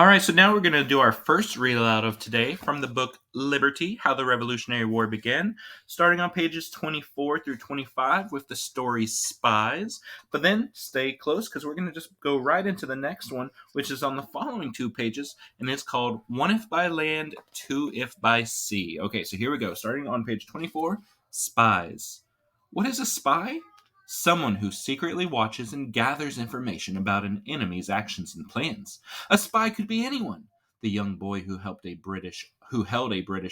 All right, so now we're going to do our first read aloud of today from the book Liberty, How the Revolutionary War Began, starting on pages 24 through 25 with the story Spies. But then stay close because we're going to just go right into the next one, which is on the following two pages, and it's called One If by Land, Two If by Sea. Okay, so here we go, starting on page 24, Spies. What is a spy? Someone who secretly watches and gathers information about an enemy's actions and plans. A spy could be anyone. The young boy who held a British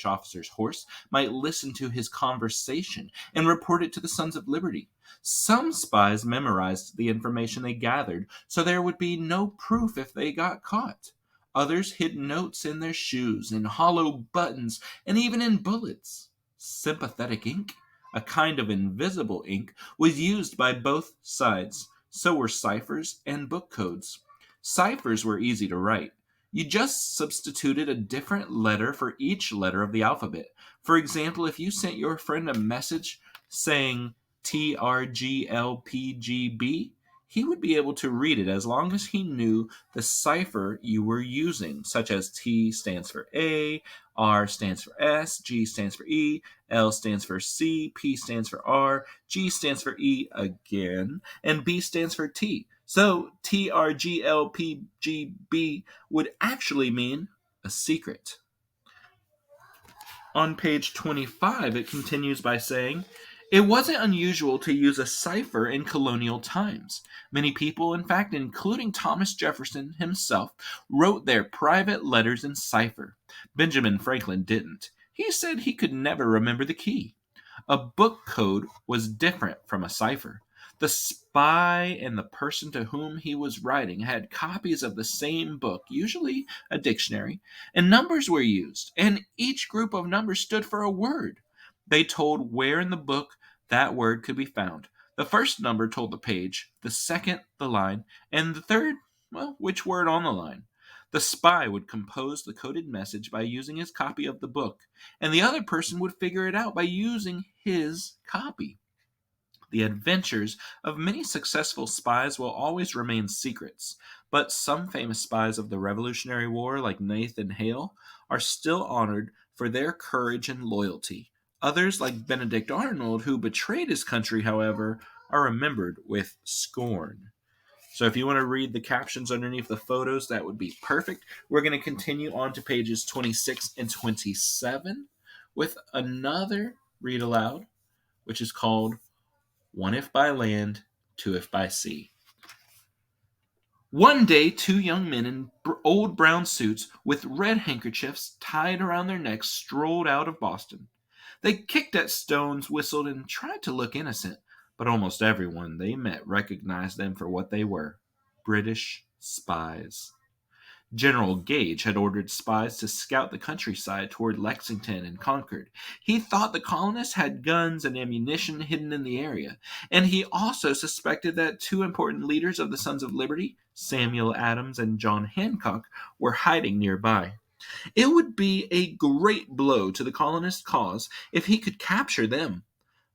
officer's horse might listen to his conversation and report it to the Sons of Liberty. Some spies memorized the information they gathered so there would be no proof if they got caught. Others hid notes in their shoes, in hollow buttons, and even in bullets. Sympathetic ink, a kind of invisible ink, was used by both sides. So were ciphers and book codes. Ciphers were easy to write. You just substituted a different letter for each letter of the alphabet. For example, if you sent your friend a message saying TRGLPGB, he would be able to read it as long as he knew the cipher you were using, such as T stands for A, R stands for S, G stands for E, L stands for C, P stands for R, G stands for E again, and B stands for T. So TRGLPGB would actually mean a secret. On page 25, it continues by saying, it wasn't unusual to use a cipher in colonial times. Many people, in fact, including Thomas Jefferson himself, wrote their private letters in cipher. Benjamin Franklin didn't. He said he could never remember the key. A book code was different from a cipher. The spy and the person to whom he was writing had copies of the same book, usually a dictionary, and numbers were used, and each group of numbers stood for a word. They told where in the book that word could be found. The first number told the page, the second the line, and the third, well, which word on the line. The spy would compose the coded message by using his copy of the book, and the other person would figure it out by using his copy. The adventures of many successful spies will always remain secrets, but some famous spies of the Revolutionary War, like Nathan Hale, are still honored for their courage and loyalty. Others, like Benedict Arnold, who betrayed his country, however, are remembered with scorn. So if you want to read the captions underneath the photos, that would be perfect. We're going to continue on to pages 26 and 27 with another read aloud, which is called One If by Land, Two If by Sea. One day, two young men in old brown suits with red handkerchiefs tied around their necks strolled out of Boston. They kicked at stones, whistled, and tried to look innocent, but almost everyone they met recognized them for what they were: British spies. General Gage had ordered spies to scout the countryside toward Lexington and Concord. He thought the colonists had guns and ammunition hidden in the area, and he also suspected that two important leaders of the Sons of Liberty, Samuel Adams and John Hancock, were hiding nearby. It would be a great blow to the colonist cause if he could capture them.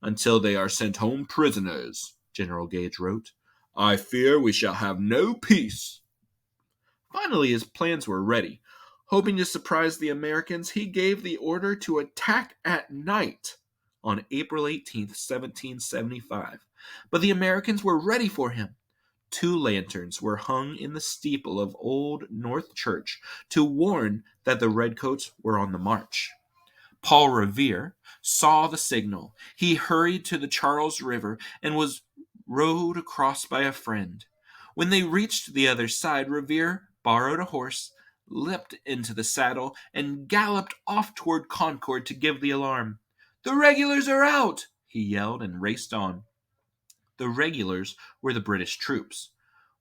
Until they are sent home prisoners, General Gage wrote, I fear we shall have no peace. Finally, his plans were ready. Hoping to surprise the Americans, he gave the order to attack at night on April 18th, 1775. But the Americans were ready for him. Two lanterns were hung in the steeple of Old North Church to warn that the redcoats were on the march. Paul Revere saw the signal. He hurried to the Charles River and was rowed across by a friend. When they reached the other side, Revere borrowed a horse, leapt into the saddle, and galloped off toward Concord to give the alarm. The regulars are out! He yelled and raced on. The regulars were the British troops.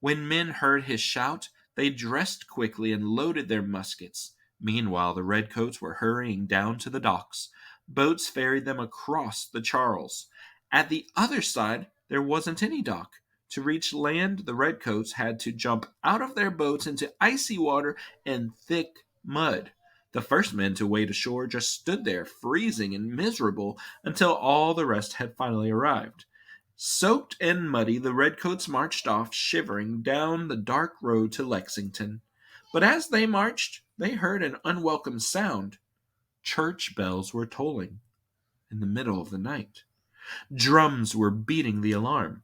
When men heard his shout, they dressed quickly and loaded their muskets. Meanwhile, the redcoats were hurrying down to the docks. Boats ferried them across the Charles. At the other side, there wasn't any dock. To reach land, the redcoats had to jump out of their boats into icy water and thick mud. The first men to wade ashore just stood there, freezing and miserable, until all the rest had finally arrived. Soaked and muddy, the redcoats marched off, shivering, down the dark road to Lexington. But as they marched, they heard an unwelcome sound. Church bells were tolling in the middle of the night. Drums were beating the alarm.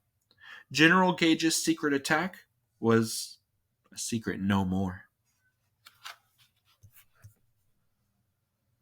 General Gage's secret attack was a secret no more.